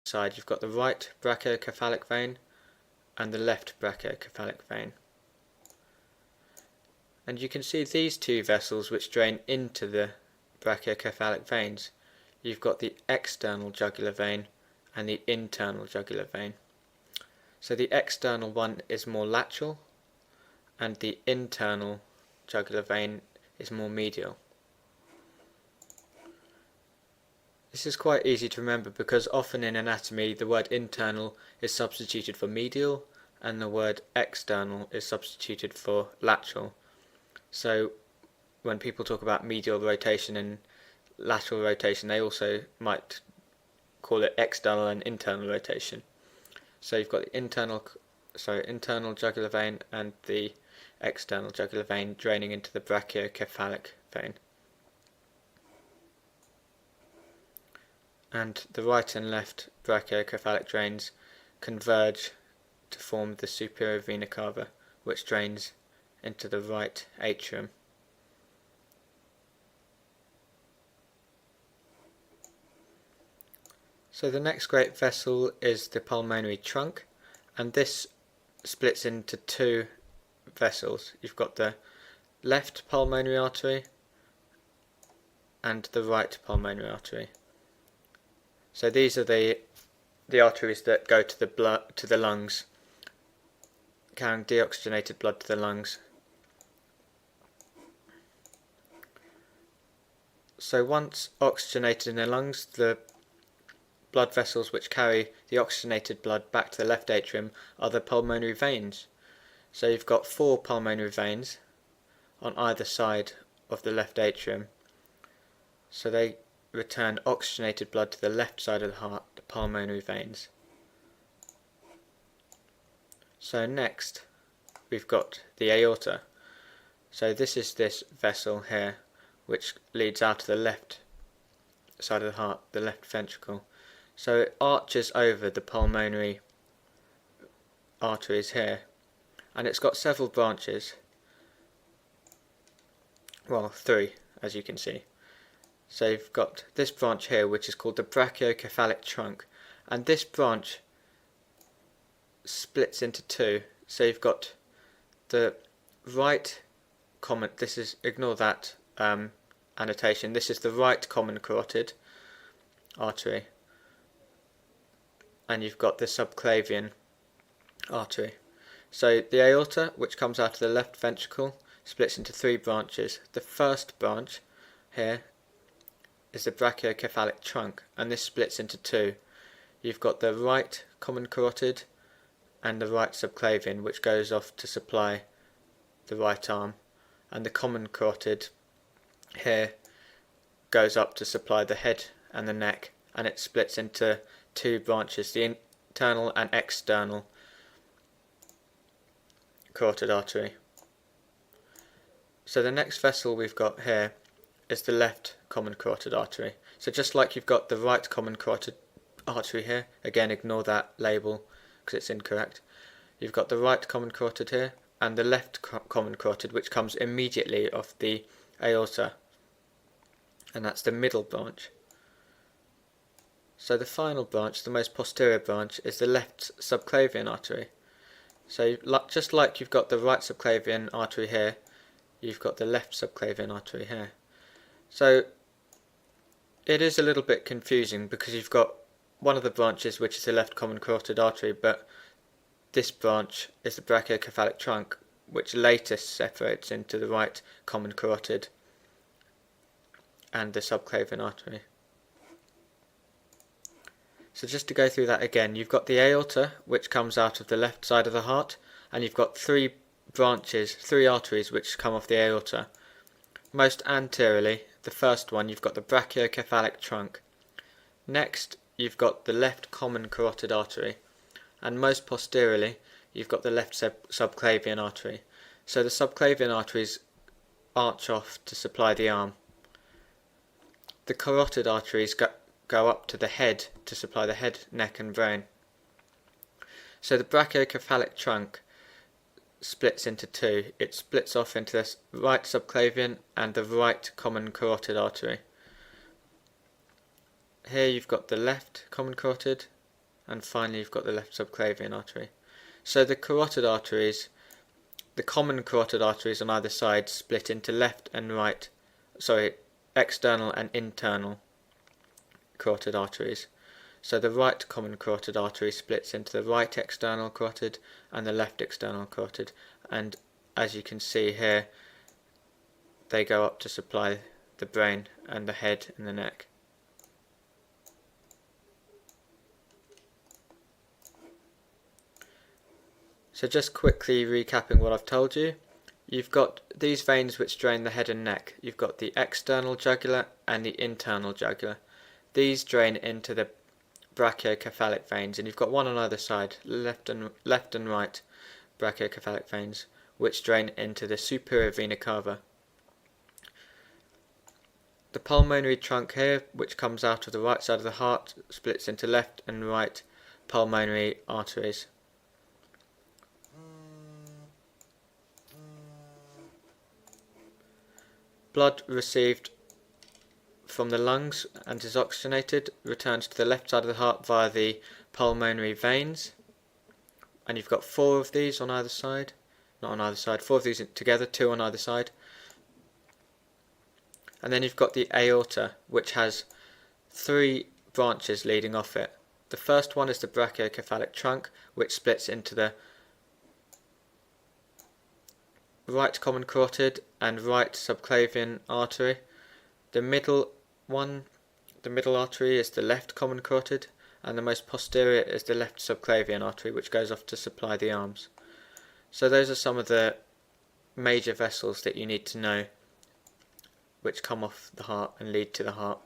side you've got the right brachiocephalic vein and the left brachiocephalic vein. And you can see these two vessels which drain into the brachiocephalic veins. You've got the external jugular vein and the internal jugular vein. So the external one is more lateral and the internal jugular vein is more medial. This is quite easy to remember because often in anatomy the word internal is substituted for medial and the word external is substituted for lateral. So when people talk about medial rotation and lateral rotation, they also might call it external and internal rotation. So you've got the internal jugular vein and the external jugular vein draining into the brachiocephalic vein. And the right and left brachiocephalic drains converge to form the superior vena cava, which drains into the right atrium. So the next great vessel is the pulmonary trunk, and this splits into two vessels. You've got the left pulmonary artery and the right pulmonary artery. So these are the arteries that go to the blood to the lungs, carrying deoxygenated blood to the lungs. So once oxygenated in the lungs, the blood vessels which carry the oxygenated blood back to the left atrium are the pulmonary veins. So you've got 4 pulmonary veins on either side of the left atrium. So they return oxygenated blood to the left side of the heart, the pulmonary veins. So next we've got the aorta. So this is this vessel here which leads out to the left side of the heart, the left ventricle. So it arches over the pulmonary arteries here, and it's got several branches. Well, 3 as you can see. So you've got this branch here which is called the brachiocephalic trunk, and this branch splits into 2. So you've got the right common, ignore that annotation, this is the right common carotid artery, and you've got the subclavian artery. So the aorta, which comes out of the left ventricle, splits into 3 branches. The first branch here is the brachiocephalic trunk, and this splits into 2. You've got the right common carotid and the right subclavian, which goes off to supply the right arm, and the common carotid here goes up to supply the head and the neck, and it splits into 2 branches, the internal and external carotid artery. So the next vessel we've got here is the left common carotid artery. So just like you've got the right common carotid artery here, again ignore that label because it's incorrect, you've got the right common carotid here and the left common carotid, which comes immediately off the aorta, and that's the middle branch. So the final branch, the most posterior branch, is the left subclavian artery. So just like you've got the right subclavian artery here, you've got the left subclavian artery here. So it is a little bit confusing because you've got one of the branches which is the left common carotid artery, but this branch is the brachiocephalic trunk, which later separates into the right common carotid and the subclavian artery. So just to go through that again, you've got the aorta, which comes out of the left side of the heart, and you've got 3 branches, 3 arteries which come off the aorta. Most anteriorly, the first one, you've got the brachiocephalic trunk. Next, you've got the left common carotid artery, and most posteriorly, you've got the left subclavian artery. So the subclavian arteries arch off to supply the arm. The carotid arteries go up to the head to supply the head, neck and brain. So the brachiocephalic trunk splits into 2. It splits off into the right subclavian and the right common carotid artery. Here you've got the left common carotid and finally you've got the left subclavian artery. So the carotid arteries, the common carotid arteries on either side, split into left and right, external and internal carotid arteries. So the right common carotid artery splits into the right external carotid and the left external carotid, and as you can see here, they go up to supply the brain and the head and the neck. So just quickly recapping what I've told you, you've got these veins which drain the head and neck. You've got the external jugular and the internal jugular. These drain into the brachiocephalic veins, and you've got one on either side, left and right brachiocephalic veins, which drain into the superior vena cava. The pulmonary trunk here, which comes out of the right side of the heart, splits into left and right pulmonary arteries. Blood received from the lungs and is oxygenated returns to the left side of the heart via the pulmonary veins, and you've got 4 of these on either side, not on either side, 4 of these together, 2 on either side. And then you've got the aorta, which has 3 branches leading off it. The first one is the brachiocephalic trunk, which splits into the right common carotid and right subclavian artery. The middle artery is the left common carotid, and the most posterior is the left subclavian artery, which goes off to supply the arms. So those are some of the major vessels that you need to know, which come off the heart and lead to the heart.